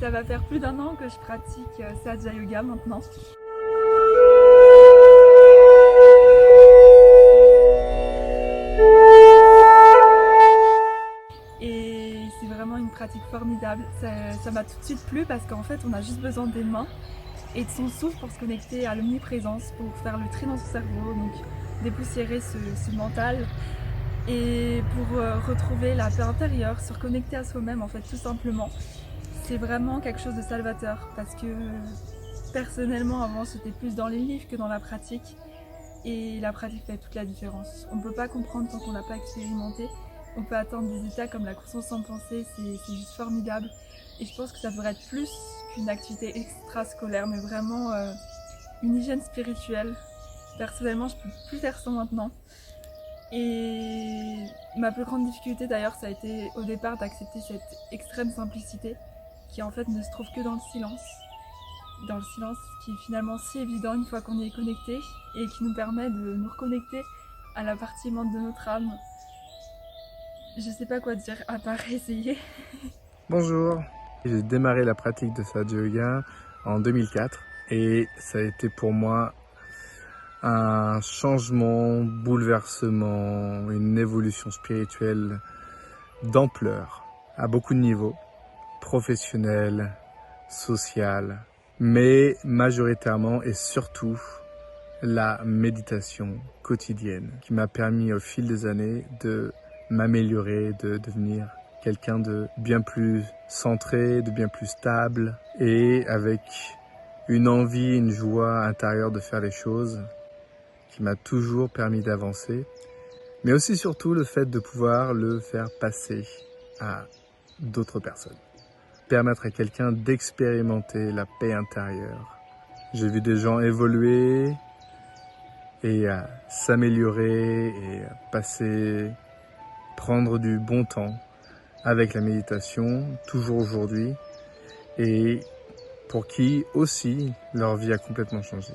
Ça va faire plus d'1 an que je pratique Sahaja Yoga maintenant. Et c'est vraiment une pratique formidable. Ça m'a tout de suite plu parce qu'en fait on a juste besoin des mains et de son souffle pour se connecter à l'omniprésence, pour faire le tri dans son cerveau, donc dépoussiérer ce mental et pour retrouver la paix intérieure, se reconnecter à soi-même en fait tout simplement. C'est vraiment quelque chose de salvateur parce que personnellement avant j'étais plus dans les livres que dans la pratique et la pratique fait toute la différence. On ne peut pas comprendre tant qu'on l'a pas expérimenté. On peut atteindre des états comme la conscience sans pensée, c'est juste formidable. Et je pense que ça devrait être plus qu'une activité extrascolaire, mais vraiment une hygiène spirituelle. Personnellement, je peux plus faire ça maintenant. Et ma plus grande difficulté d'ailleurs, ça a été au départ d'accepter cette extrême simplicité qui en fait ne se trouve que dans le silence. Dans le silence qui est finalement si évident une fois qu'on y est connecté et qui nous permet de nous reconnecter à la partie aimante de notre âme. Je sais pas quoi dire à part essayer. Bonjour, j'ai démarré la pratique de Sahaja Yoga en 2004 et ça a été pour moi un changement, bouleversement, une évolution spirituelle d'ampleur à beaucoup de niveaux, professionnel, social, mais majoritairement et surtout la méditation quotidienne qui m'a permis au fil des années de m'améliorer, de devenir quelqu'un de bien plus centré, de bien plus stable et avec une envie, une joie intérieure de faire les choses qui m'a toujours permis d'avancer, mais aussi surtout le fait de pouvoir le faire passer à d'autres personnes. Permettre à quelqu'un d'expérimenter la paix intérieure. J'ai vu des gens évoluer et s'améliorer et prendre du bon temps avec la méditation, toujours aujourd'hui, et pour qui aussi leur vie a complètement changé.